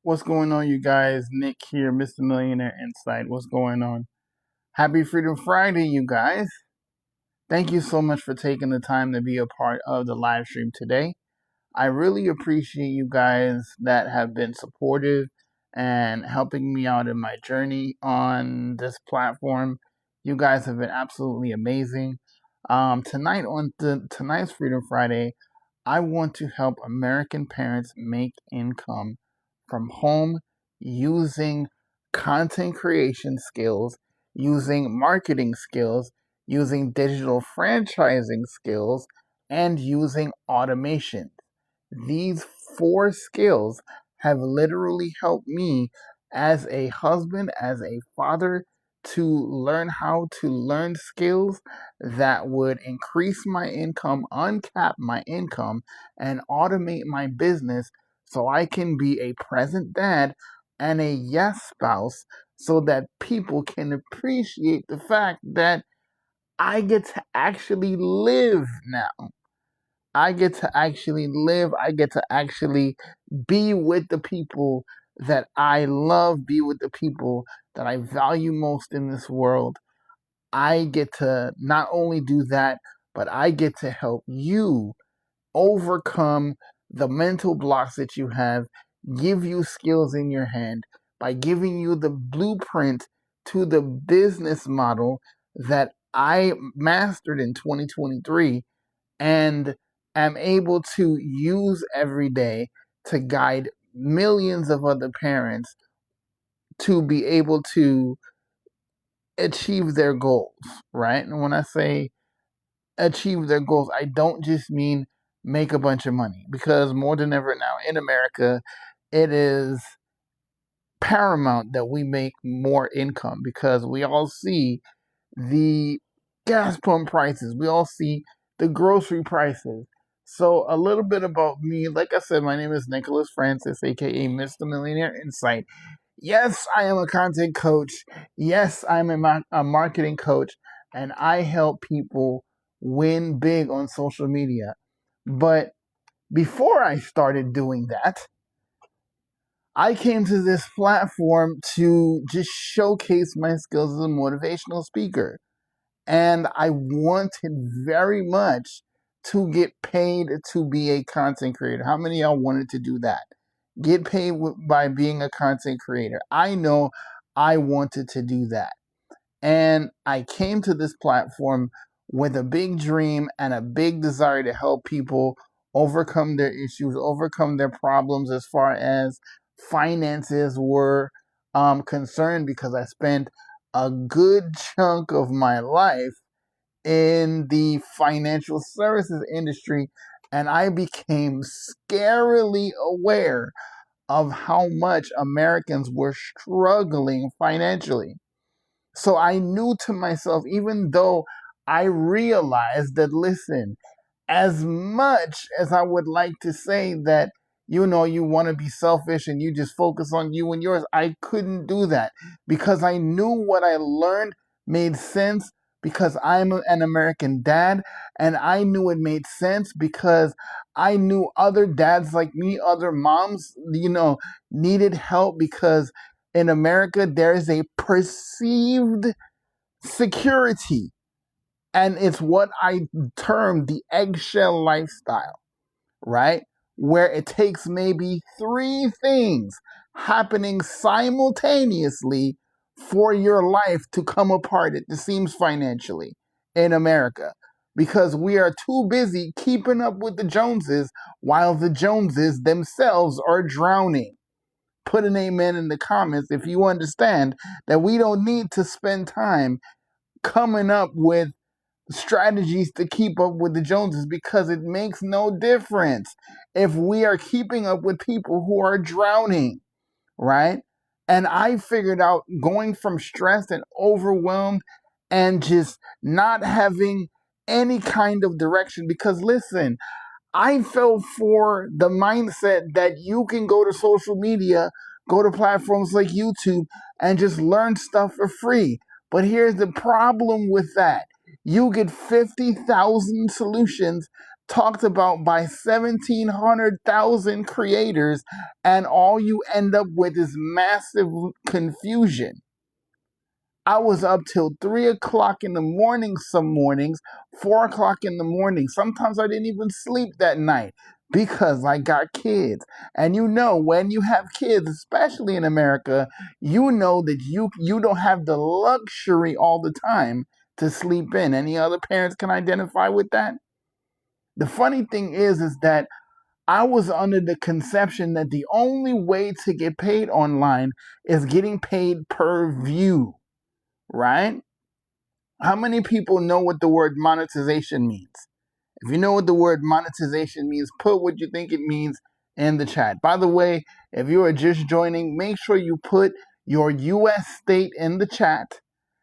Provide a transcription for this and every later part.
What's going on, you guys? Nick here, Mr. Millionaire Insight. What's going on? Happy Freedom Friday, you guys. Thank you so much for taking the time to be a part of the live stream today. I really appreciate you guys that have been supportive and helping me out in my journey on this platform. You guys have been absolutely amazing. Tonight's Freedom Friday, I want to help American parents make income from home using content creation skills, using marketing skills, using digital franchising skills, and using automation. These four skills have literally helped me as a husband, as a father, to learn how to learn skills that would increase my income, uncap my income, and automate my business so I can be a present dad and a yes spouse so that people can appreciate the fact that I get to actually live now. I get to actually live. I get to actually be with the people that I love, be with the people that I value most in this world. I get to not only do that, but I get to help you overcome the mental blocks that you have, give you skills in your hand by giving you the blueprint to the business model that I mastered in 2023 and am able to use every day to guide millions of other parents to be able to achieve their goals, right? And when I say achieve their goals, I don't just mean make a bunch of money, because more than ever now in America, it is paramount that we make more income because we all see the gas pump prices, we all see the grocery prices. So, a little bit about me. Like I said, my name is Nicholas Francis, aka Mr. Millionaire Insight. Yes, I am a content coach. Yes, I'm a marketing coach, and I help people win big on social media. But before I started doing that, I came to this platform to just showcase my skills as a motivational speaker. And I wanted very much to get paid to be a content creator. How many of y'all wanted to do that? Get paid by being a content creator. I know I wanted to do that. And I came to this platform with a big dream and a big desire to help people overcome their issues, overcome their problems as far as finances were concerned, because I spent a good chunk of my life in the financial services industry, and I became scarily aware of how much Americans were struggling financially. So I knew to myself, even though I realized that, listen, as much as I would like to say that, you want to be selfish and you just focus on you and yours, I couldn't do that because I knew what I learned made sense because I'm an American dad, and I knew it made sense because I knew other dads like me, other moms, needed help because in America there is a perceived security, and it's what I term the eggshell lifestyle, right? Where it takes maybe three things happening simultaneously for your life to come apart, it seems, financially in America. Because we are too busy keeping up with the Joneses while the Joneses themselves are drowning. Put an amen in the comments if you understand that we don't need to spend time coming up with strategies to keep up with the Joneses, because it makes no difference if we are keeping up with people who are drowning, right? And I figured out, going from stressed and overwhelmed and just not having any kind of direction, because listen, I fell for the mindset that you can go to social media, go to platforms like YouTube, and just learn stuff for free. But here's the problem with that: you get 50,000 solutions talked about by 1,700,000 creators, and all you end up with is massive confusion. I was up till 3 o'clock in the morning some mornings, 4 o'clock in the morning. Sometimes I didn't even sleep that night because I got kids. And you know, when you have kids, especially in America, you know that you don't have the luxury all the time to sleep in. Any other parents can identify with that? The funny thing is that I was under the conception that the only way to get paid online is getting paid per view, right? How many people know what the word monetization means? If you know what the word monetization means, put what you think it means in the chat. By the way, if you are just joining, make sure you put your US state in the chat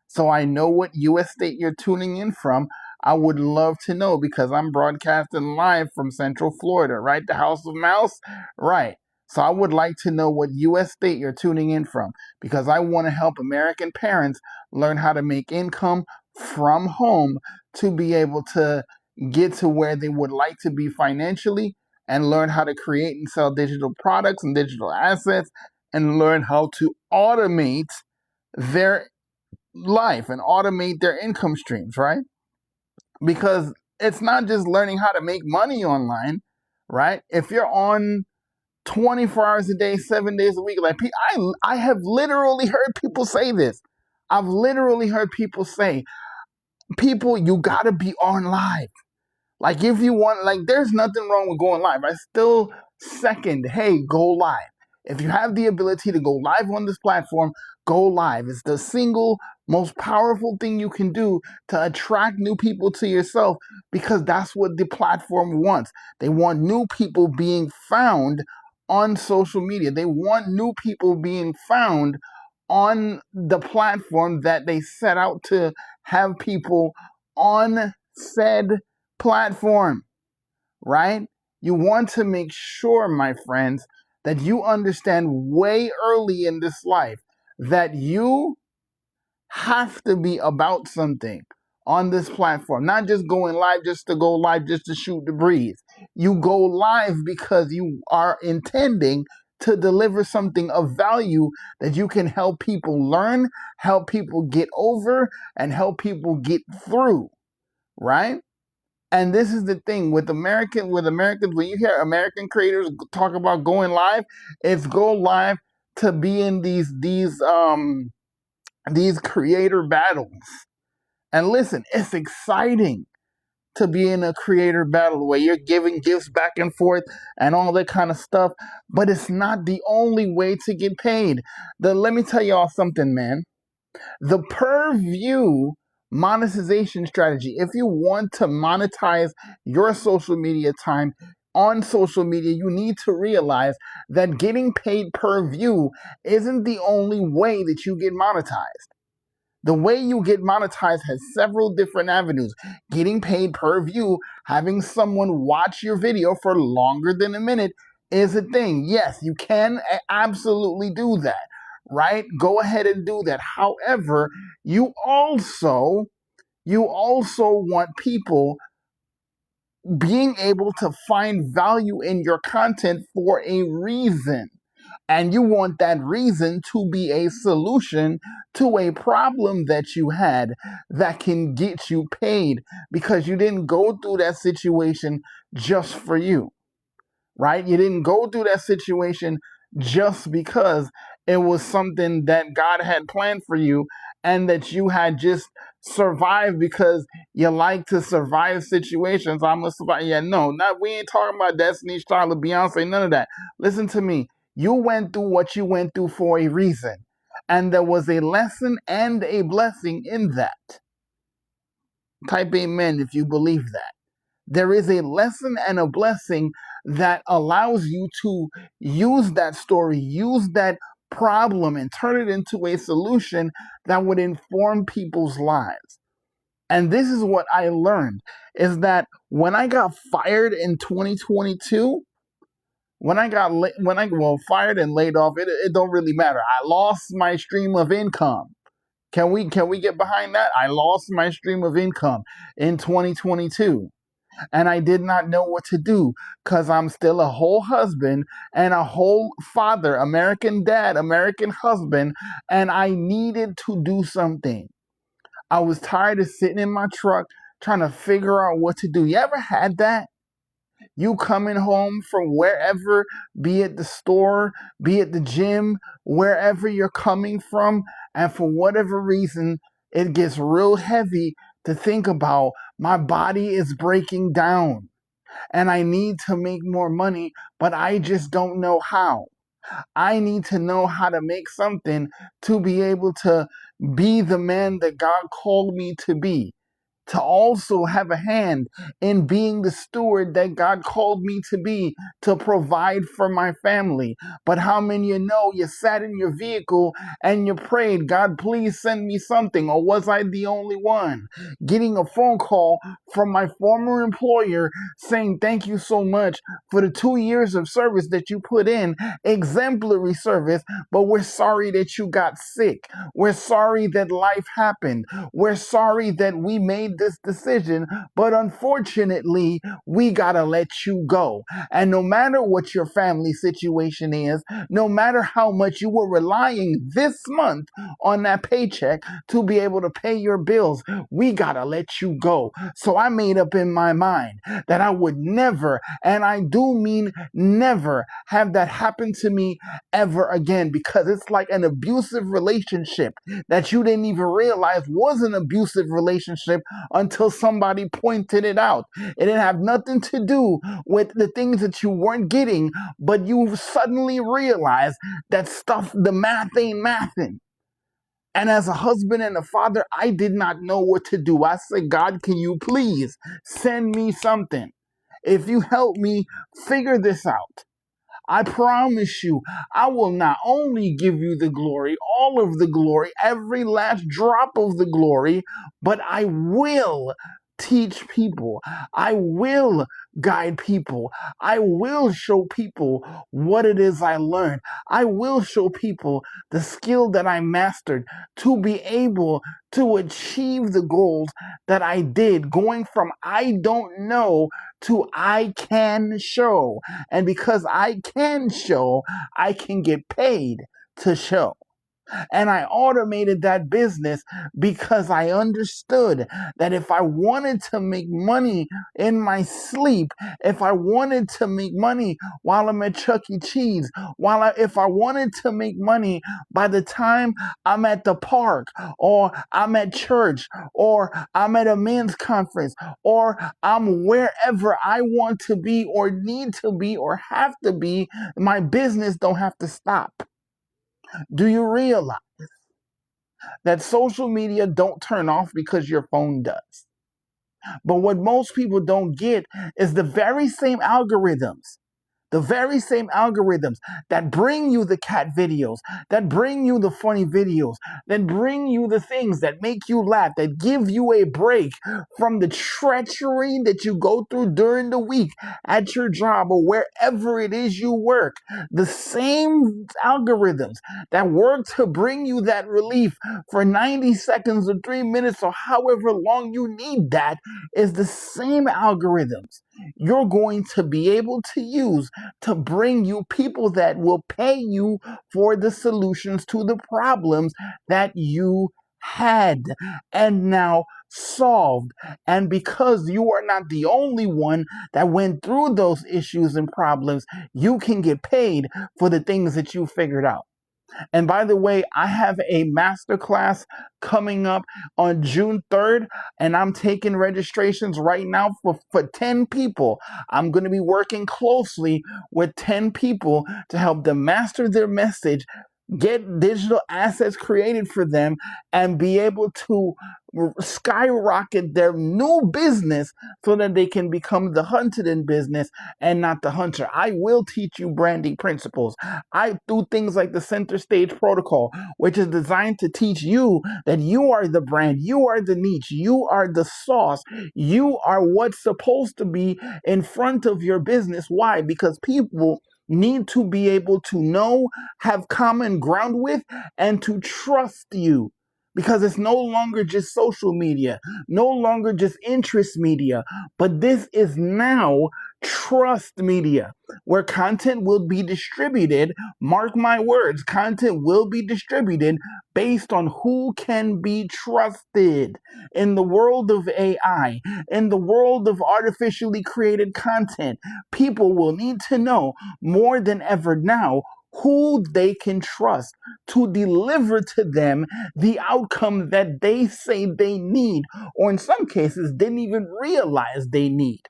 so I know what US state you're tuning in from. I would love to know because I'm broadcasting live from Central Florida, right? The House of Mouse, right? So I would like to know what US state you're tuning in from because I want to help American parents learn how to make income from home to be able to get to where they would like to be financially and learn how to create and sell digital products and digital assets and learn how to automate their life and automate their income streams, right? Because it's not just learning how to make money online, right? If you're on 24 hours a day, 7 days a week, like I have literally heard people say this. I've literally heard people say, people, you gotta be on live. Like if you want, like there's nothing wrong with going live. I still second, hey, go live. If you have the ability to go live on this platform, go live. It's the single most powerful thing you can do to attract new people to yourself because that's what the platform wants. They want new people being found on social media. They want new people being found on the platform that they set out to have people on said platform, right? You want to make sure, my friends, that you understand way early in this life that you have to be about something on this platform, not just going live just to go live, just to shoot the breeze. You go live because you are intending to deliver something of value that you can help people learn, help people get over, and help people get through, right? And this is the thing with Americans, when you hear American creators talk about going live, it's go live to be in these creator battles. And listen, it's exciting to be in a creator battle where you're giving gifts back and forth and all that kind of stuff, but it's not the only way to get paid. Let me tell y'all something, man. The per view monetization strategy, if you want to monetize your social media time on social media, you need to realize that getting paid per view isn't the only way that you get monetized. The way you get monetized has several different avenues. Getting paid per view, having someone watch your video for longer than a minute is a thing. Yes, you can absolutely do that, right? Go ahead and do that. However, you also want people being able to find value in your content for a reason. And you want that reason to be a solution to a problem that you had that can get you paid because you didn't go through that situation just for you, right? You didn't go through that situation just because it was something that God had planned for you and that you had just survived because you like to survive situations. I'm gonna survive. Yeah, no, not we ain't talking about Destiny's Child or Beyonce, none of that. Listen to me. You went through what you went through for a reason. And there was a lesson and a blessing in that. Type amen if you believe that. There is a lesson and a blessing that allows you to use that story, use that problem, and turn it into a solution that would inform people's lives. And this is what I learned is that when I got fired in 2022, fired and laid off, it don't really matter. I lost my stream of income. Can we get behind that? I lost my stream of income in 2022. And I did not know what to do because I'm still a whole husband and a whole father, American dad, American husband, and I needed to do something. I was tired of sitting in my truck trying to figure out what to do. You ever had that? You coming home from wherever, be it the store, be it the gym, wherever you're coming from, and for whatever reason, it gets real heavy to think about. My body is breaking down and I need to make more money, but I just don't know how. I need to know how to make something to be able to be the man that God called me to be, to also have a hand in being the steward that God called me to be, to provide for my family. But how many of you know you sat in your vehicle and you prayed, God, please send me something? Or was I the only one? Getting a phone call from my former employer saying, thank you so much for the 2 years of service that you put in, exemplary service, but we're sorry that you got sick. We're sorry that life happened. We're sorry that we made this decision, but unfortunately, we gotta let you go. And no matter what your family situation is, no matter how much you were relying this month on that paycheck to be able to pay your bills, we gotta let you go. So I made up in my mind that I would never, and I do mean never, have that happen to me ever again, because it's like an abusive relationship that you didn't even realize was an abusive relationship until somebody pointed it out. It didn't have nothing to do with the things that you weren't getting, but you suddenly realized that stuff, the math ain't mathing. And as a husband and a father, I did not know what to do. I said, God, can you please send me something? If you help me figure this out, I promise you, I will not only give you the glory, all of the glory, every last drop of the glory, but I will teach people. I will guide people. I will show people what it is I learned. I will show people the skill that I mastered to be able to achieve the goals that I did, going from I don't know to I can show. And because I can show, I can get paid to show. And I automated that business because I understood that if I wanted to make money in my sleep, if I wanted to make money while I'm at Chuck E. Cheese, if I wanted to make money by the time I'm at the park, or I'm at church, or I'm at a men's conference, or I'm wherever I want to be or need to be or have to be, my business don't have to stop. Do you realize that social media don't turn off because your phone does? But what most people don't get is the very same algorithms that bring you the cat videos, that bring you the funny videos, that bring you the things that make you laugh, that give you a break from the treachery that you go through during the week at your job or wherever it is you work. The same algorithms that work to bring you that relief for 90 seconds or 3 minutes or however long you need that is the same algorithms you're going to be able to use to bring you people that will pay you for the solutions to the problems that you had and now solved. And because you are not the only one that went through those issues and problems, you can get paid for the things that you figured out. And by the way, I have a masterclass coming up on June 3rd, and I'm taking registrations right now for 10 people. I'm going to be working closely with 10 people to help them master their message, get digital assets created for them, and be able to skyrocket their new business so that they can become the hunted in business and not the hunter. I will teach you branding principles. I do things like the center stage protocol, which is designed to teach you that you are the brand, you are the niche, you are the sauce, you are what's supposed to be in front of your business. Why? Because people need to be able to know, have common ground with, and to trust you. because it's no longer just social media, no longer just interest media, but this is now trust media, where content will be distributed. Mark my words, content will be distributed based on who can be trusted. In the world of AI, in the world of artificially created content, people will need to know more than ever now who they can trust to deliver to them the outcome that they say they need, or in some cases, didn't even realize they need.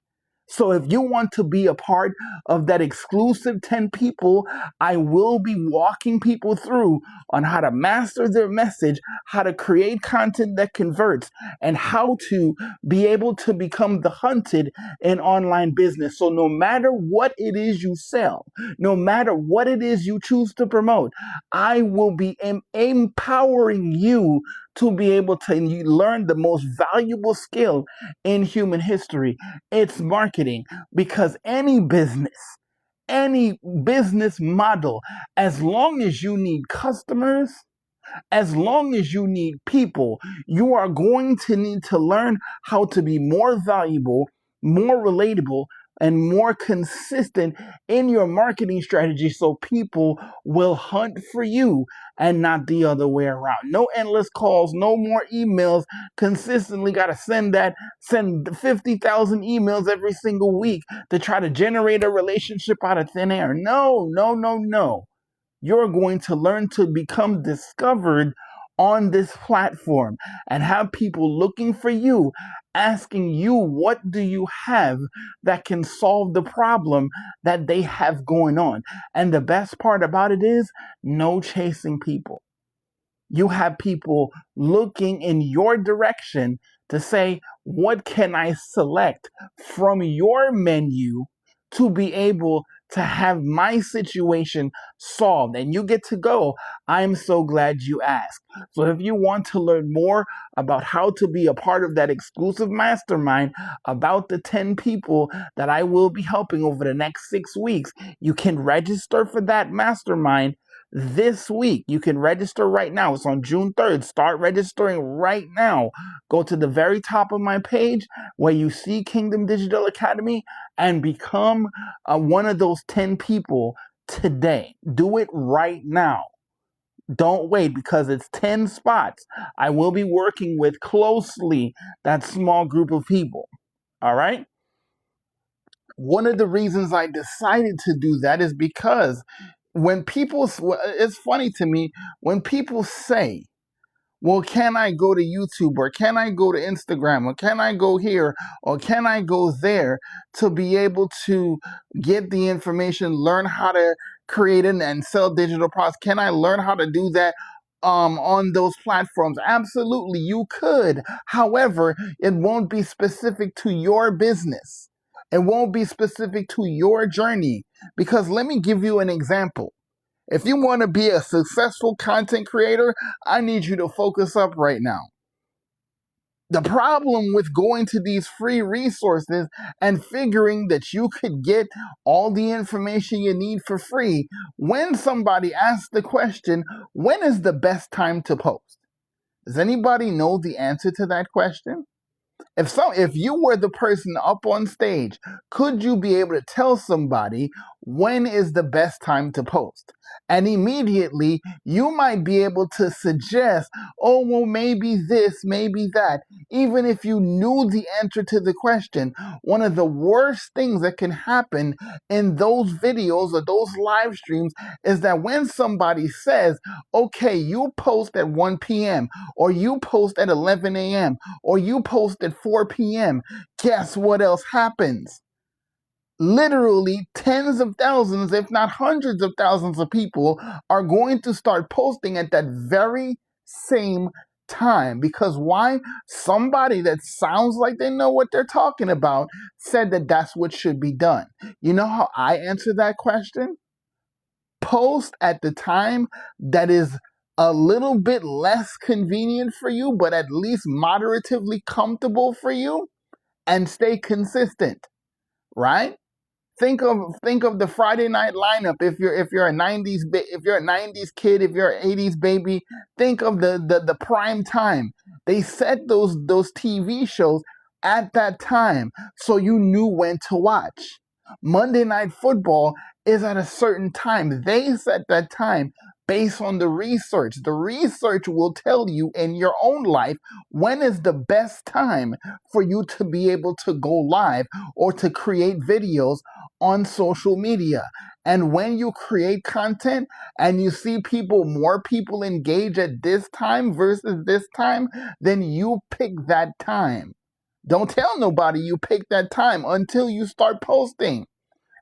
So if you want to be a part of that exclusive 10 people, I will be walking people through on how to master their message, how to create content that converts, and how to be able to become the hunted in online business. So no matter what it is you sell, no matter what it is you choose to promote, I will be empowering you to be able to learn the most valuable skill in human history. It's marketing, because any business model, as long as you need customers, as long as you need people, you are going to need to learn how to be more valuable, more relatable, and more consistent in your marketing strategy, so people will hunt for you and not the other way around. No endless calls, no more emails. Consistently got to send 50,000 emails every single week to try to generate a relationship out of thin air. No, no, no, no. You're going to learn to become discovered on this platform and have people looking for you, asking you, what do you have that can solve the problem that they have going on? And the best part about it is, no chasing people. You have people looking in your direction to say, what can I select from your menu to be able to have my situation solved? And you get to go. I'm so glad you asked. So if you want to learn more about how to be a part of that exclusive mastermind, about the 10 people that I will be helping over the next 6 weeks, you can register for that mastermind this week. You can register right now. It's on June 3rd. Start registering right now. Go to the very top of my page where you see Kingdom Digital Academy and become one of those 10 people today. Do it right now. Don't wait, because it's 10 spots. I will be working with closely that small group of people. All right? One of the reasons I decided to do that is because when people, it's funny to me, when people say, well, can I go to YouTube, or can I go to Instagram, or can I go here, or can I go there to be able to get the information, learn how to create and sell digital products? Can I learn how to do that on those platforms? Absolutely, you could. However, it won't be specific to your business. It won't be specific to your journey. Because let me give you an example. If you want to be a successful content creator, I need you to focus up right now. The problem with going to these free resources and figuring that you could get all the information you need for free, when somebody asks the question, when is the best time to post? Does anybody know the answer to that question? If you were the person up on stage, could you be able to tell somebody when is the best time to post? And immediately you might be able to suggest, oh, well, maybe this, maybe that. Even if you knew the answer to the question, one of the worst things that can happen in those videos or those live streams is that when somebody says, okay, you post at 1 p.m. or you post at 11 a.m. or you post at 4 p.m., guess what else happens? Literally tens of thousands, if not hundreds of thousands of people are going to start posting at that very same time. Because why? Somebody that sounds like they know what they're talking about said that that's what should be done. You know how I answer that question? Post at the time that is a little bit less convenient for you, but at least moderatively comfortable for you, and stay consistent, right? Think of the Friday night lineup. If you're a '90s kid, if you're an '80s baby, think of the prime time. They set those TV shows at that time so you knew when to watch. Monday Night Football is at a certain time. They set that time based on the research. The research will tell you in your own life when is the best time for you to be able to go live or to create videos on social media. And when you create content and you see more people engage at this time versus this time, then you pick that time. Don't tell nobody you pick that time until you start posting,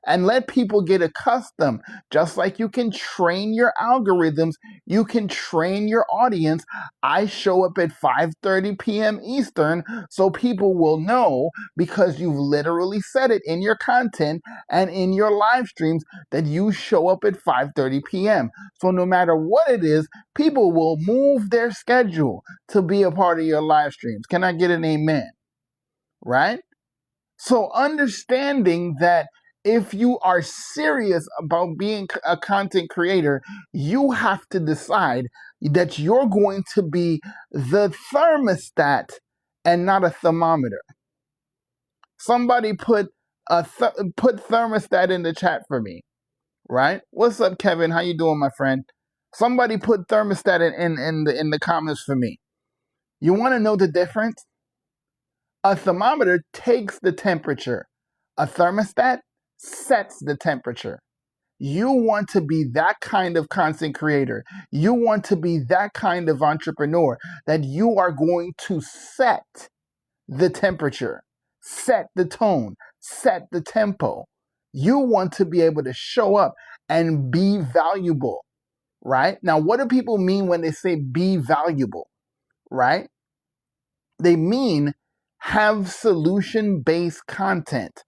and let people get accustomed. Just like you can train your algorithms, you can train your audience. I show up at 5:30 p.m. Eastern so people will know, because you've literally said it in your content and in your live streams, that you show up at 5:30 p.m. So no matter what it is, people will move their schedule to be a part of your live streams. Can I get an amen? Right? So understanding that if you are serious about being a content creator, you have to decide that you're going to be the thermostat and not a thermometer. Somebody put thermostat in the chat for me, right? What's up, Kevin? How you doing, my friend? Somebody put thermostat in the comments for me. You want to know the difference? A thermometer takes the temperature. A thermostat sets the temperature. You want to be that kind of content creator. You want to be that kind of entrepreneur that you are going to set the temperature, set the tone, set the tempo. You want to be able to show up and be valuable, right? Now, what do people mean when they say be valuable, right? They mean have solution-based content.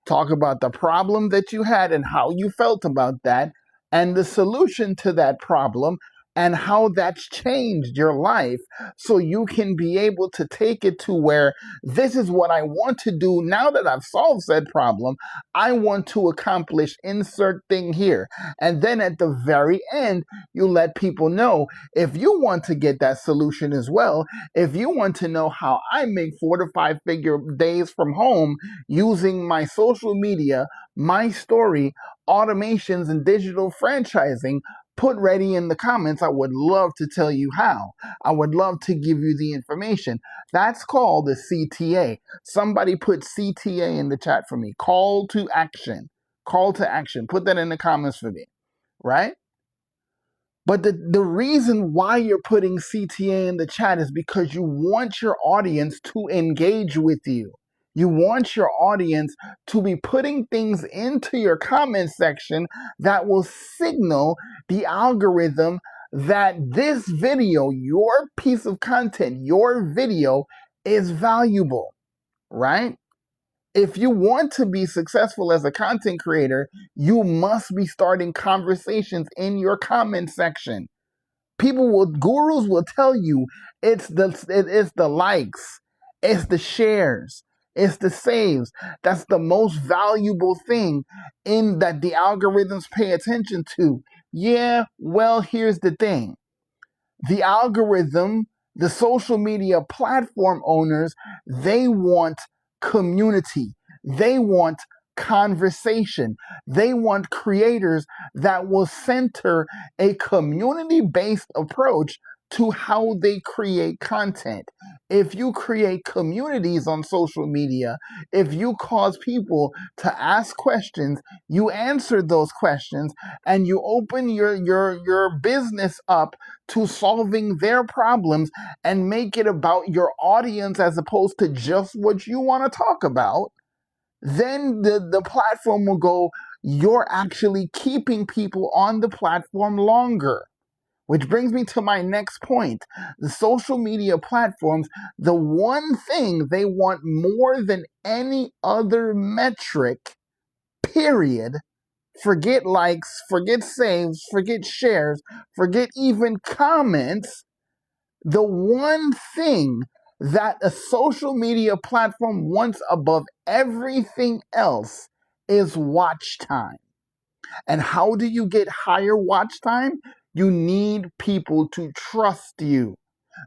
Talk about the problem that you had and how you felt about that, and the solution to that problem, and how that's changed your life, so you can be able to take it to where this is what I want to do now that I've solved said problem. I want to accomplish insert thing here. And then at the very end, you let people know, if you want to get that solution as well, if you want to know how I make 4 to 5 figure days from home using my social media, my story, automations, and digital franchising, put ready in the comments. I would love to tell you how. I would love to give you the information. That's called the CTA. Somebody put CTA in the chat for me. Call to action. Call to action. Put that in the comments for me, right? But the reason why you're putting CTA in the chat is because you want your audience to engage with you. You want your audience to be putting things into your comment section that will signal the algorithm that this video, your piece of content, your video is valuable, right? If you want to be successful as a content creator, you must be starting conversations in your comment section. Gurus will tell you it's the likes, it's the shares, it's the saves. That's the most valuable thing in that the algorithms pay attention to. Yeah, well, here's the thing. The algorithm, the social media platform owners, they want community. They want conversation. They want creators that will center a community-based approach to how they create content. If you create communities on social media, if you cause people to ask questions, you answer those questions, and you open your business up to solving their problems and make it about your audience as opposed to just what you want to talk about, then the platform will go, you're actually keeping people on the platform longer. Which brings me to my next point. The social media platforms, the one thing they want more than any other metric, period, forget likes, forget saves, forget shares, forget even comments, the one thing that a social media platform wants above everything else is watch time. And how do you get higher watch time? You need people to trust you,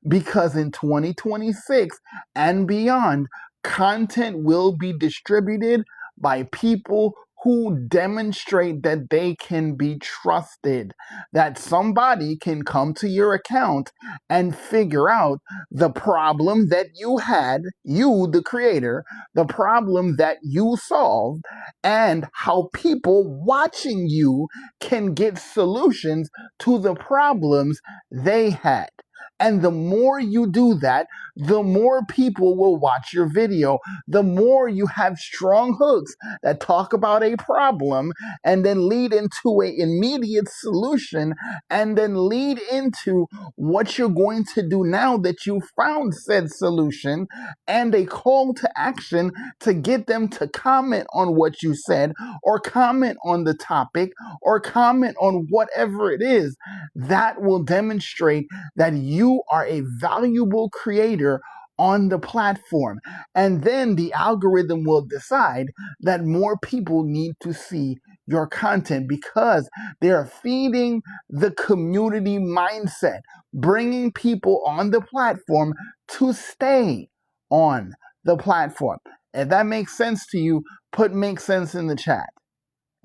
because in 2026 and beyond, content will be distributed by people who demonstrate that they can be trusted, that somebody can come to your account and figure out the problem that you had, you, the creator, the problem that you solved, and how people watching you can get solutions to the problems they had. And the more you do that, the more people will watch your video. The more you have strong hooks that talk about a problem and then lead into an immediate solution, and then lead into what you're going to do now that you found said solution, and a call to action to get them to comment on what you said, or comment on the topic, or comment on whatever it is. That will demonstrate that you are a valuable creator on the platform. And then the algorithm will decide that more people need to see your content, because they're feeding the community mindset, bringing people on the platform to stay on the platform. If that makes sense to you, put "makes sense" in the chat.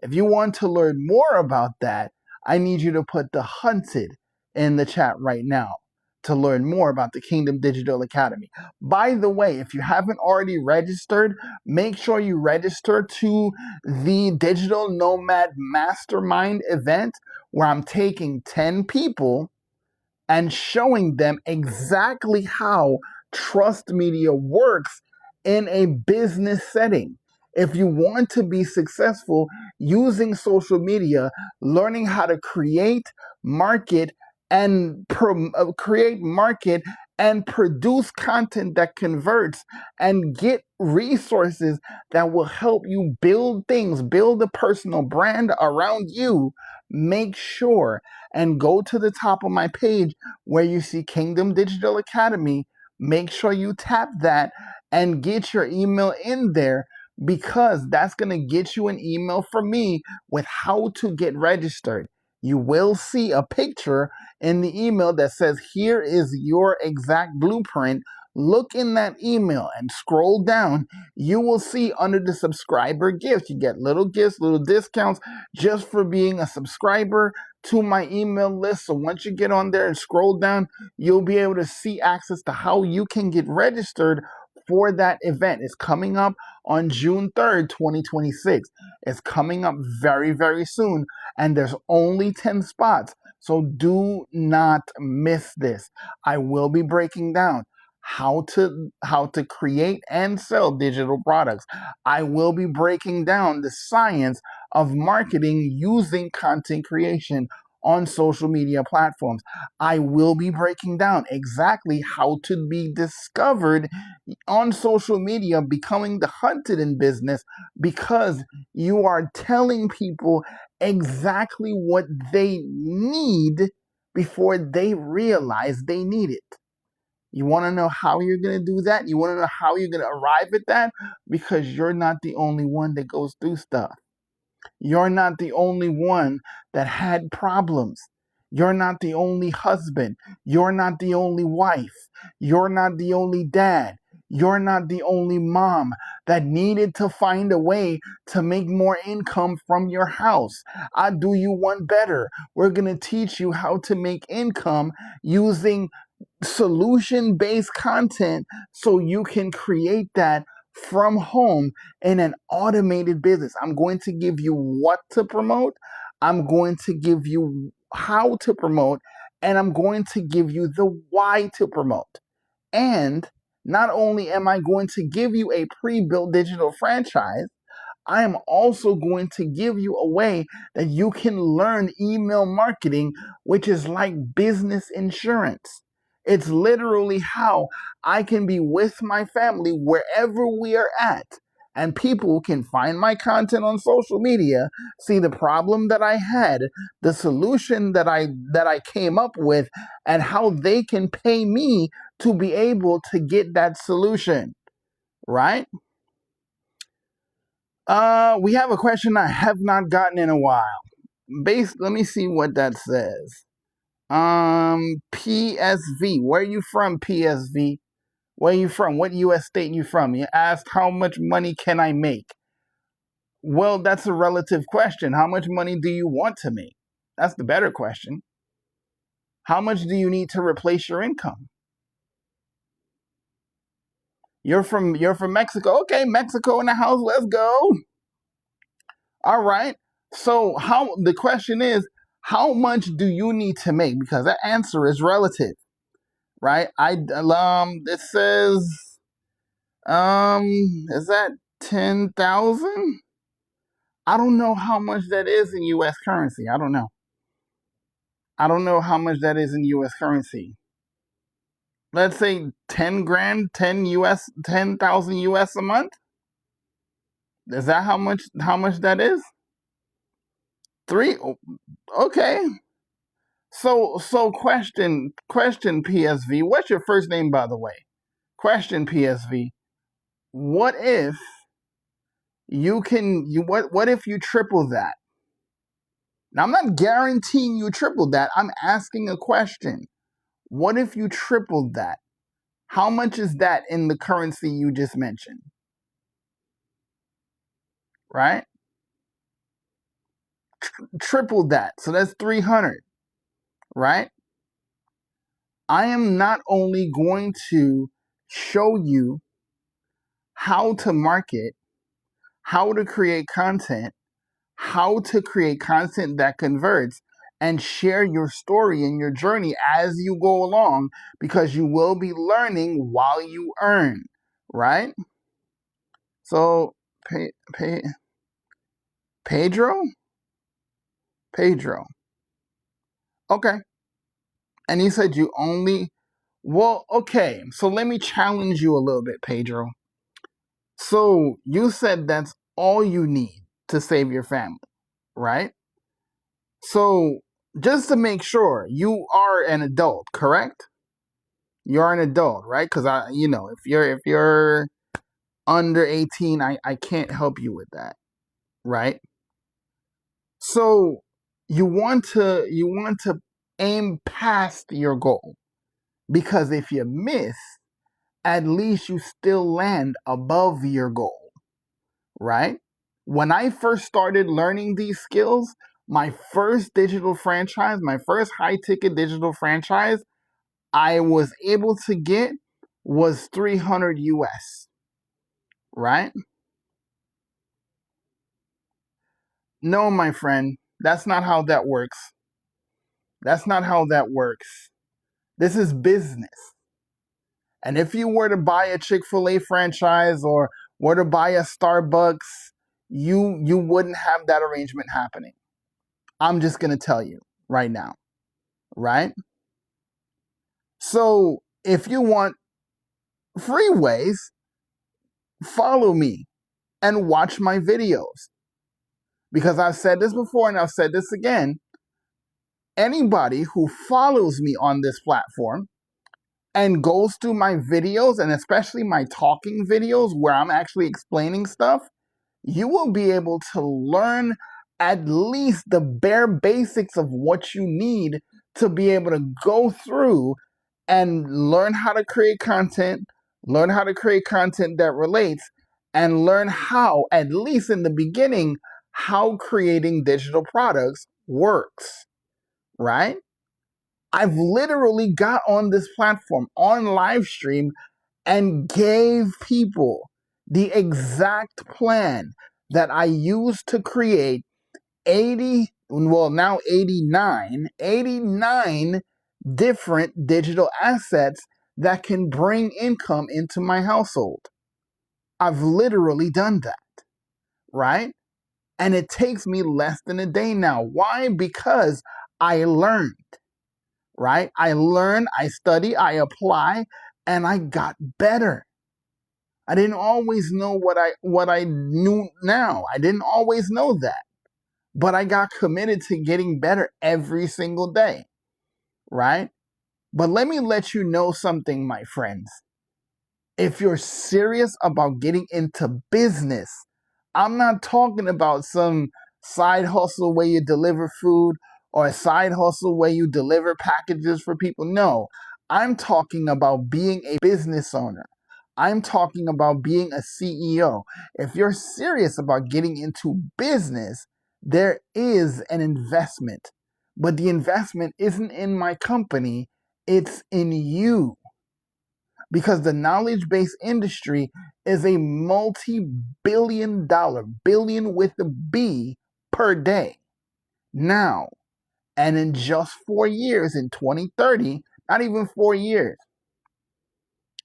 If you want to learn more about that, I need you to put "the hunted" in the chat right now to learn more about the Kingdom Digital Academy. By the way, if you haven't already registered, make sure you register to the Digital Nomad Mastermind event, where I'm taking 10 people and showing them exactly how trust media works in a business setting. If you want to be successful using social media, learning how to create, market, and produce content that converts, and get resources that will help you build things, build a personal brand around you, make sure and go to the top of my page where you see Kingdom Digital Academy. Make sure you tap that and get your email in there, because that's going to get you an email from me with how to get registered. You will see a picture in the email that says, "Here is your exact blueprint." Look in that email and scroll down. You will see under the subscriber gifts, you get little gifts, little discounts just for being a subscriber to my email list. So once you get on there and scroll down, you'll be able to see access to how you can get registered for that event. It's coming up on June 3rd, 2026. It's coming up very, very soon, and there's only 10 spots. So do not miss this. I will be breaking down how to create and sell digital products. I will be breaking down the science of marketing using content creation on social media platforms. I will be breaking down exactly how to be discovered on social media, becoming the hunted in business, because you are telling people exactly what they need before they realize they need it. You want to know how you're going to do that? You want to know how you're going to arrive at that? Because you're not the only one that goes through stuff. You're not the only one that had problems. You're not the only husband. You're not the only wife. You're not the only dad. You're not the only mom that needed to find a way to make more income from your house. I do you one better. We're going to teach you how to make income using solution-based content, so you can create that from home in an automated business. I'm going to give you what to promote, I'm going to give you how to promote, and I'm going to give you the why to promote. And not only am I going to give you a pre-built digital franchise, I am also going to give you a way that you can learn email marketing, which is like business insurance. It's literally how I can be with my family wherever we are at, and people can find my content on social media, see the problem that I had, the solution that I came up with, and how they can pay me to be able to get that solution, right? We have a question I have not gotten in a while. Let me see what that says. PSV. Where are you from, PSV? Where are you from? What US state you from? You asked how much money can I make? Well, that's a relative question. How much money do you want to make? That's the better question. How much do you need to replace your income? You're from Mexico. Okay, Mexico in the house. Let's go. All right. So the question is, how much do you need to make? Because that answer is relative, right? It says is that 10,000? I don't know how much that is in US currency. I don't know. I don't know how much that is in US currency. Let's say 10 grand, 10,000 US a month. Is that how much that is? Three? Okay. So question PSV. What's your first name, by the way? Question PSV. What if what if you triple that? Now I'm not guaranteeing you triple that. I'm asking a question. What if you tripled that? How much is that in the currency you just mentioned? Right? Triple that. So that's 300, right? I am not only going to show you how to market, how to create content, how to create content that converts, and share your story and your journey as you go along, because you will be learning while you earn, right? So, Pedro? Pedro. Okay. And he said you only. Well, okay. So let me challenge you a little bit, Pedro. So you said that's all you need to save your family, right? So just to make sure, you are an adult, correct? You're an adult, right? Because if you're under 18, I can't help you with that, right? So you want to aim past your goal, because if you miss, at least you still land above your goal, right? When I first started learning these skills, my first digital franchise, my first high ticket digital franchise I was able to get was 300 US, right? No, my friend, that's not how that works. That's not how that works. This is business. And if you were to buy a Chick-fil-A franchise or were to buy a Starbucks, you wouldn't have that arrangement happening. I'm just going to tell you right now, right? So, if you want free ways, follow me and watch my videos. Because I've said this before and I've said this again. Anybody who follows me on this platform and goes through my videos, and especially my talking videos where I'm actually explaining stuff, you will be able to learn at least the bare basics of what you need to be able to go through and learn how to create content, learn how to create content that relates, and learn how, at least in the beginning, how creating digital products works, right? I've literally got on this platform on live stream and gave people the exact plan that I used to create 80, well, now 89 different digital assets that can bring income into my household. I've literally done that, right? And it takes me less than a day now. Why? Because I learned, right? I learn, I study, I apply, and I got better. I didn't always know what I knew now. I didn't always know that. But I got committed to getting better every single day, right? But let you know something, my friends. If you're serious about getting into business, I'm not talking about some side hustle where you deliver food or a side hustle where you deliver packages for people. No, I'm talking about being a business owner. I'm talking about being a CEO. If you're serious about getting into business, there is an investment. But the investment isn't in my company, it's in you, because the knowledge based industry is a multi-billion dollar, billion with a B, per day. Now, and in just 4 years, in 2030, not even 4 years,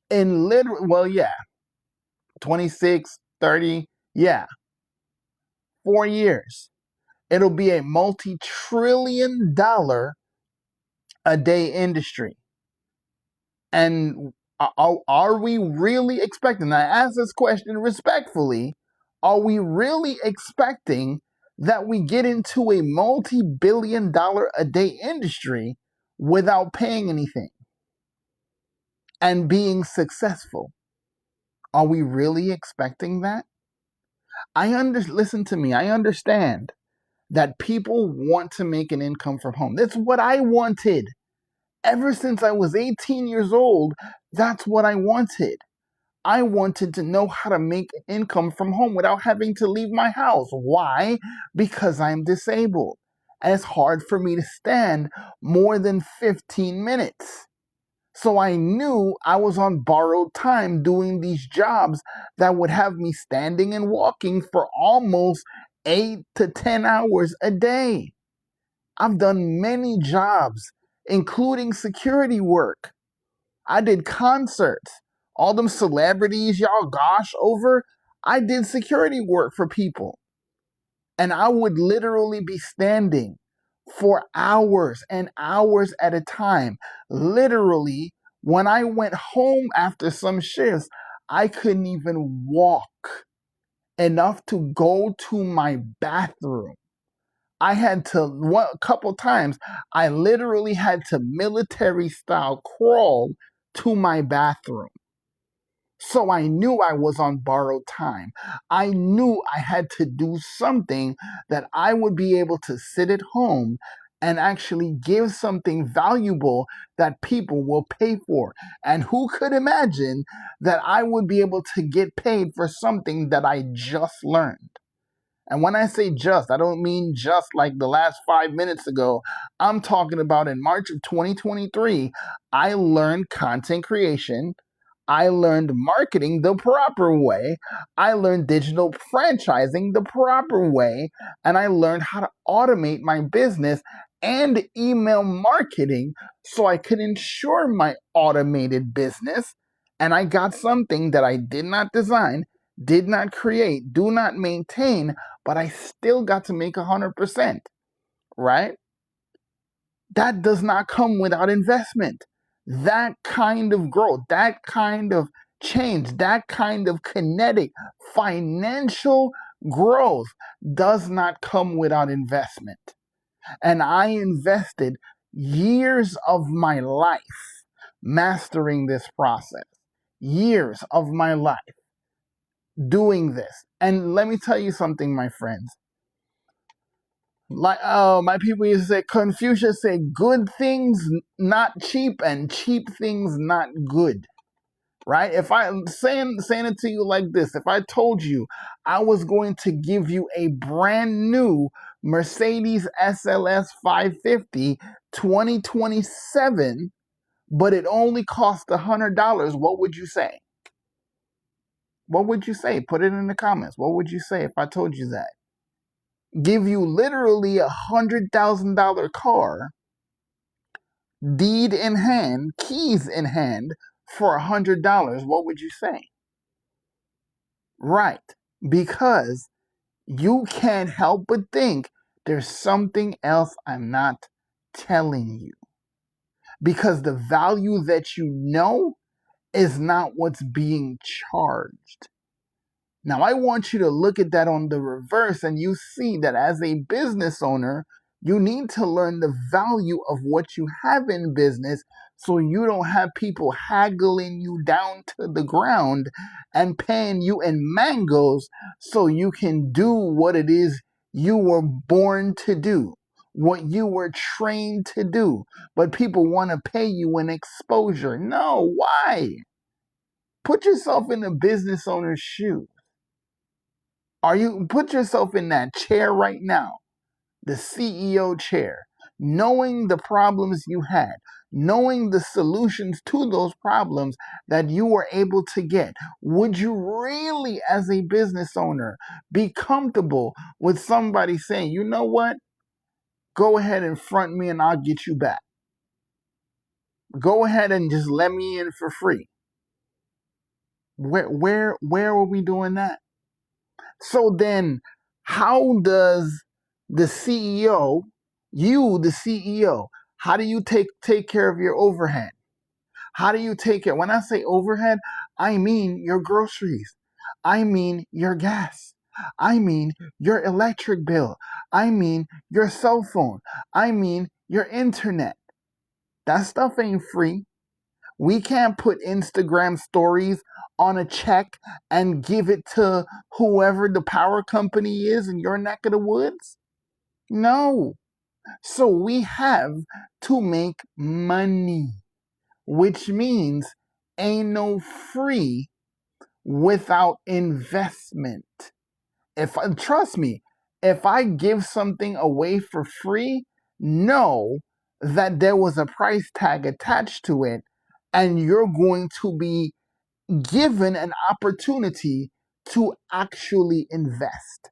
in literally, well, yeah, 26, 30, yeah, 4 years, it'll be a multi-trillion dollar a day industry. And are we really expecting, I ask this question respectfully, are we really expecting that we get into a multi-billion dollar a day industry without paying anything and being successful? Are we really expecting that? Listen to me, I understand that people want to make an income from home. That's what I wanted. Ever since I was 18 years old, that's what I wanted. I wanted to know how to make income from home without having to leave my house. Why? Because I'm disabled. And it's hard for me to stand more than 15 minutes. So I knew I was on borrowed time doing these jobs that would have me standing and walking for almost 8 to 10 hours a day. I've done many jobs, including security work. I did concerts. All them celebrities y'all gosh over, I did security work for people. And I would literally be standing for hours and hours at a time. Literally, when I went home after some shifts, I couldn't even walk enough to go to my bathroom. I had to, a couple times, I literally had to military style crawl to my bathroom. So I knew I was on borrowed time. I knew I had to do something that I would be able to sit at home and actually give something valuable that people will pay for. And who could imagine that I would be able to get paid for something that I just learned? And when I say just, I don't mean just like the last 5 minutes ago. I'm talking about in March of 2023, I learned content creation. I learned marketing the proper way. I learned digital franchising the proper way. And I learned how to automate my business and email marketing so I could ensure my automated business. And I got something that I did not design, did not create, do not maintain, but I still got to make 100%, right? That does not come without investment. That kind of growth, that kind of change, that kind of kinetic financial growth does not come without investment. And I invested years of my life mastering this process, years of my life doing this. And let me tell you something, my friends. Like my people used to say, Confucius said, good things not cheap and cheap things not good. Right? If I'm saying it to you like this, if I told you I was going to give you a brand new Mercedes SLS 550 2027, but it only cost $100, what would you say? What would you say? Put it in the comments. What would you say if I told you that? Give you literally $100,000 car, deed in hand, keys in hand, for $100, what would you say? Right, because you can't help but think there's something else I'm not telling you. Because the value that you know is not what's being charged. Now, I want you to look at that on the reverse, and you see that as a business owner, you need to learn the value of what you have in business so you don't have people haggling you down to the ground and paying you in mangoes so you can do what it is you were born to do, what you were trained to do. But people want to pay you in exposure. No, why? Put yourself in the business owner's shoe. Put yourself in that chair right now, the CEO chair, knowing the problems you had, knowing the solutions to those problems that you were able to get. Would you really, as a business owner, be comfortable with somebody saying, you know what? Go ahead and front me and I'll get you back. Go ahead and just let me in for free. Where are we doing that? So then, how does the CEO, the CEO, how do you take care of your overhead? How do you take it? When I say overhead, I mean your groceries. I mean your gas. I mean your electric bill. I mean your cell phone. I mean your internet. That stuff ain't free. We can't put Instagram stories on a check and give it to whoever the power company is in your neck of the woods. No. So we have to make money, which means ain't no free without investment. Trust me, if I give something away for free, know that there was a price tag attached to it, and you're going to be given an opportunity to actually invest.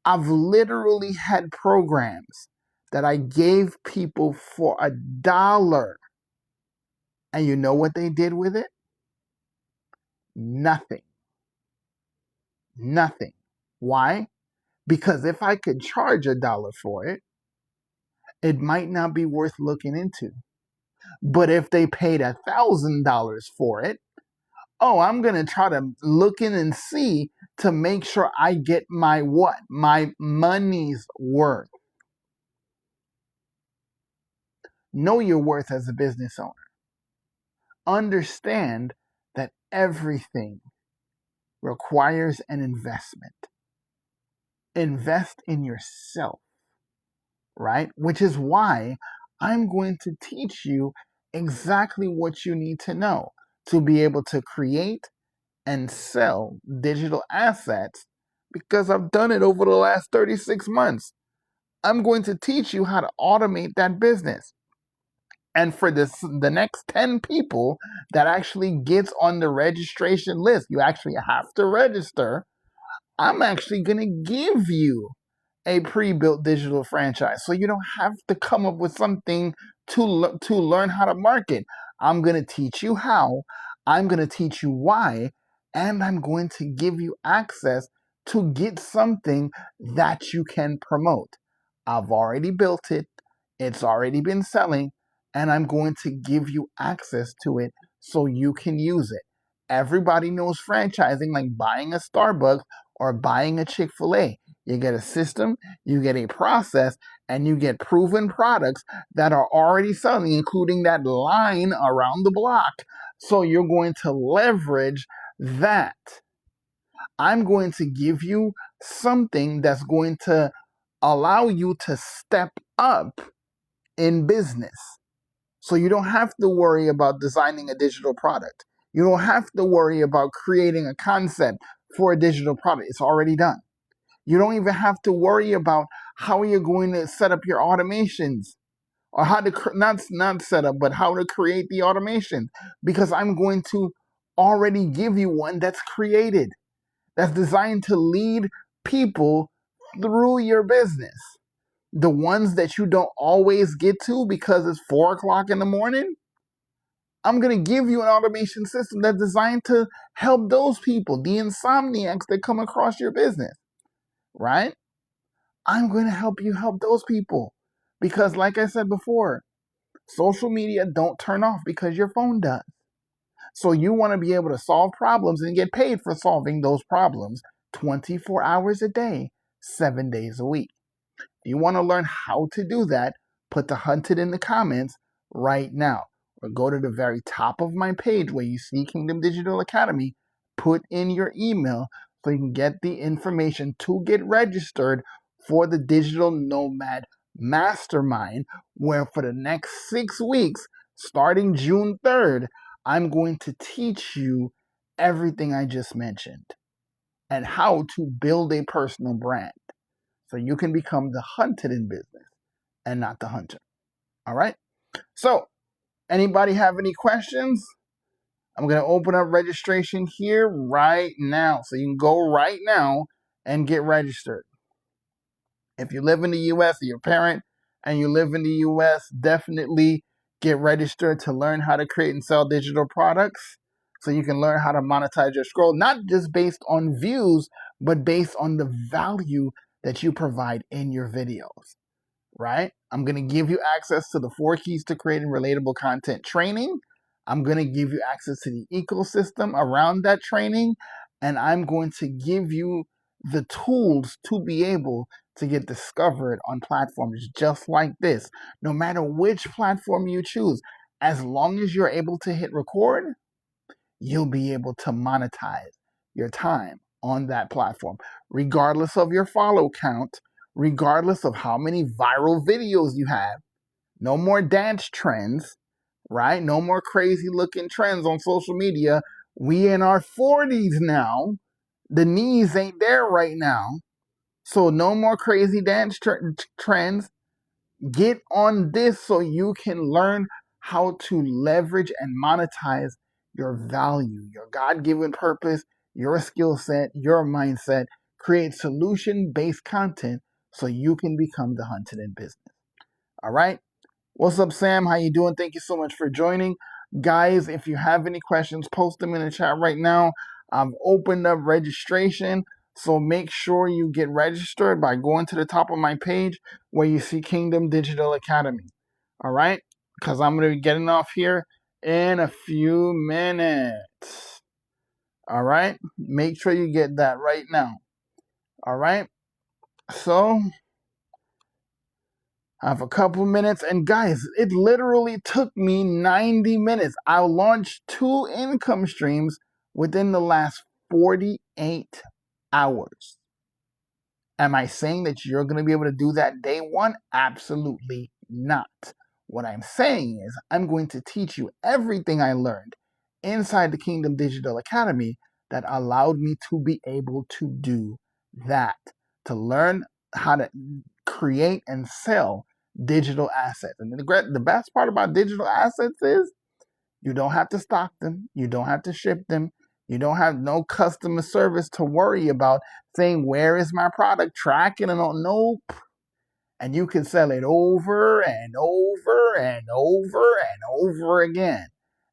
I've literally had programs that I gave people for $1. And you know what they did with it? Nothing. Nothing. Why? Because if I could charge $1 for it, it might not be worth looking into. But if they paid $1,000 for it, oh, I'm going to try to look in and see to make sure I get my what? My money's worth. Know your worth as a business owner. Understand that everything requires an investment. Invest in yourself, right? Which is why I'm going to teach you exactly what you need to know to be able to create and sell digital assets, because I've done it over the last 36 months. I'm going to teach you how to automate that business. And for the next 10 people that actually gets on the registration list, you actually have to register. I'm actually going to give you a pre-built digital franchise, so you don't have to come up with something to learn how to market. I'm going to teach you how, I'm going to teach you why, and I'm going to give you access to get something that you can promote. I've already built it, it's already been selling, and I'm going to give you access to it so you can use it. Everybody knows franchising, like buying a Starbucks or buying a Chick-fil-A. You get a system, you get a process, and you get proven products that are already selling, including that line around the block. So you're going to leverage that. I'm going to give you something that's going to allow you to step up in business. So you don't have to worry about designing a digital product. You don't have to worry about creating a concept for a digital product. It's already done. You don't even have to worry about how you're going to set up your automations, or how to not set up, but how to create the automation, because I'm going to already give you one that's created, that's designed to lead people through your business. The ones that you don't always get to because it's 4 o'clock in the morning, I'm going to give you an automation system that's designed to help those people, the insomniacs that come across your business, right? I'm going to help you help those people. Because like I said before, social media don't turn off because your phone does. So you want to be able to solve problems and get paid for solving those problems 24 hours a day, 7 days a week. If you want to learn how to do that, put the hunted in the comments right now. or go to the very top of my page where you see Kingdom Digital Academy, put in your email so you can get the information to get registered for the Digital Nomad Mastermind, where for the next 6 weeks, starting June 3rd, I'm going to teach you everything I just mentioned and how to build a personal brand so you can become the hunted in business and not the hunter. All right? So, anybody have any questions? I'm going to open up registration here right now. So you can go right now and get registered. If you live in the U.S. or you're a parent and you live in the U.S., definitely get registered to learn how to create and sell digital products so you can learn how to monetize your scroll, not just based on views, but based on the value that you provide in your videos, right? I'm going to give you access to the 4 keys to creating relatable content training. I'm going to give you access to the ecosystem around that training, and I'm going to give you the tools to be able to get discovered on platforms just like this. No matter which platform you choose, as long as you're able to hit record, you'll be able to monetize your time on that platform, regardless of your follow count, regardless of how many viral videos you have. No more dance trends, right? No more crazy looking trends on social media. We in our 40s now. The knees ain't there right now. So no more crazy dance trends. Get on this so you can learn how to leverage and monetize your value, your God-given purpose, your skill set, your mindset. Create solution-based content so you can become the hunted in business. All right? What's up, Sam? How you doing? Thank you so much for joining. Guys, if you have any questions, post them in the chat right now. I've opened up registration, so make sure you get registered by going to the top of my page where you see Kingdom Digital Academy. All right? Because I'm going to be getting off here in a few minutes. All right? Make sure you get that right now. All right? So I have a couple minutes, and guys, it literally took me 90 minutes. I launched 2 income streams within the last 48 hours. Am I saying that you're going to be able to do that day one? Absolutely not. What I'm saying is I'm going to teach you everything I learned inside the Kingdom Digital Academy that allowed me to be able to do that, to learn how to create and sell digital assets. And the best part about digital assets is you don't have to stock them. You don't have to ship them. You don't have no customer service to worry about saying, where is my product, tracking and all. Nope. And you can sell it over and over and over and over again.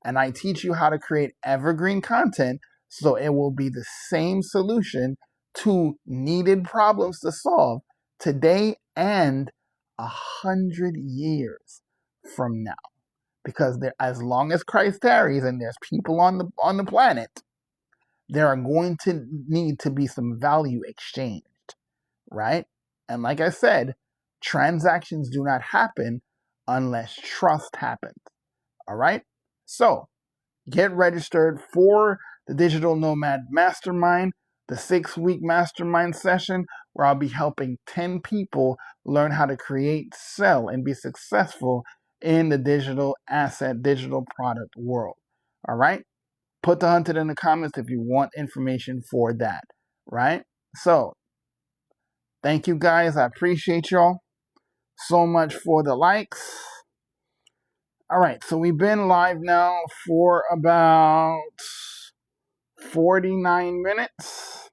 And I teach you how to create evergreen content so it will be the same solution to needed problems to solve today and 100 years from now. Because as long as Christ tarries and there's people on the planet, there are going to need to be some value exchanged, right? And like I said, transactions do not happen unless trust happens. All right? So, get registered for the Digital Nomad Mastermind, the 6-week mastermind session where I'll be helping 10 people learn how to create, sell, and be successful in the digital asset, digital product world. All right? Put the hunted in the comments if you want information for that. Right? So, thank you guys. I appreciate y'all so much for the likes. All right, so we've been live now for about 49 minutes.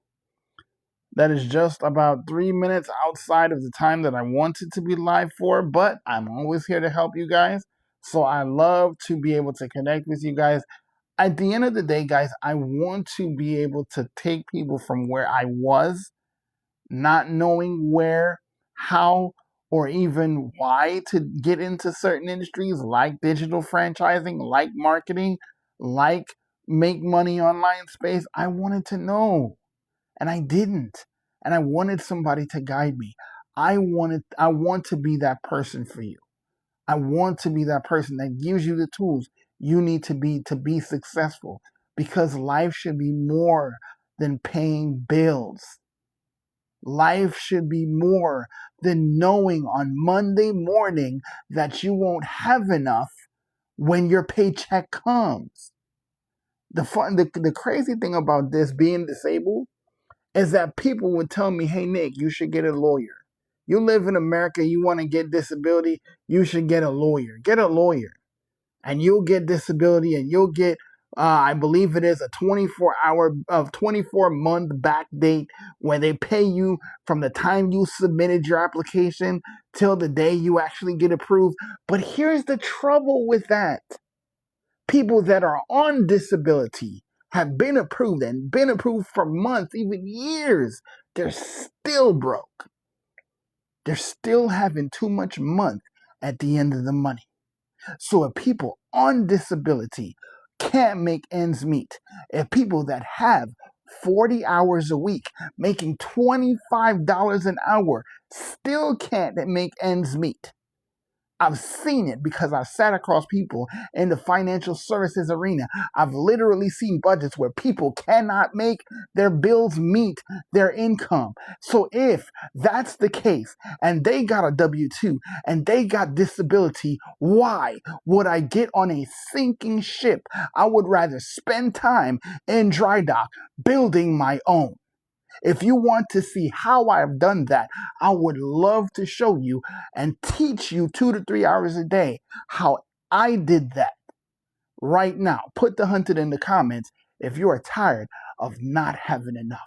That is just about 3 minutes outside of the time that I wanted to be live for, but I'm always here to help you guys. So I love to be able to connect with you guys. At the end of the day, guys, I want to be able to take people from where I was, not knowing where, how, or even why to get into certain industries like digital franchising, like marketing, like make money online space. I wanted to know, and I didn't. And I wanted somebody to guide me. I want to be that person for you. I want to be that person that gives you the tools, you need to be successful, because life should be more than paying bills. Life should be more than knowing on Monday morning that you won't have enough when your paycheck comes. The crazy thing about this being disabled is that people would tell me, "Hey Nick, you should get a lawyer. You live in America, you want to get disability, you should get a lawyer. Get a lawyer, and you'll get disability, and you'll get, I believe it is a 24-month back date where they pay you from the time you submitted your application till the day you actually get approved." But here's the trouble with that: people that are on disability have been approved and been approved for months, even years. They're still broke. They're still having too much month at the end of the money. So if people on disability can't make ends meet, if people that have 40 hours a week making $25 an hour still can't make ends meet, I've seen it because I've sat across people in the financial services arena. I've literally seen budgets where people cannot make their bills meet their income. So if that's the case and they got a W-2 and they got disability, why would I get on a sinking ship? I would rather spend time in dry dock building my own. If you want to see how I've done that, I would love to show you and teach you 2 to 3 hours a day how I did that right now. Put the 100 in the comments if you are tired of not having enough,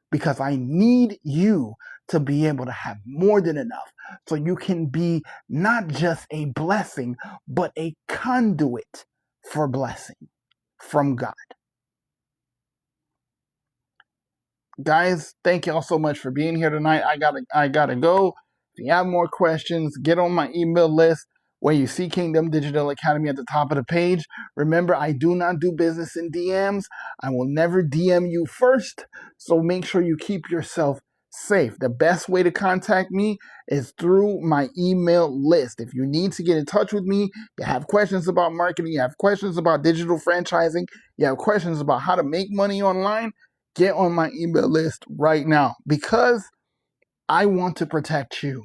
because I need you to be able to have more than enough so you can be not just a blessing, but a conduit for blessing from God. Guys, thank y'all so much for being here tonight. I gotta go. If you have more questions, get on my email list where you see Kingdom Digital Academy at the top of the page. Remember, I do not do business in DMs. I will never DM you first, so make sure you keep yourself safe. The best way to contact me is through my email list. If you need to get in touch with me, you have questions about marketing, you have questions about digital franchising, you have questions about how to make money online, get on my email list right now, because I want to protect you.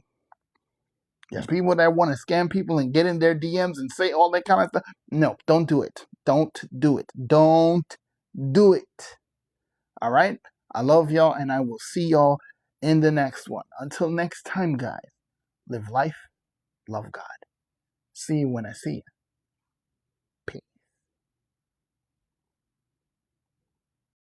There's people that want to scam people and get in their DMs and say all that kind of stuff. No, don't do it. Don't do it. Don't do it. All right? I love y'all, and I will see y'all in the next one. Until next time, guys, live life, love God. See you when I see you.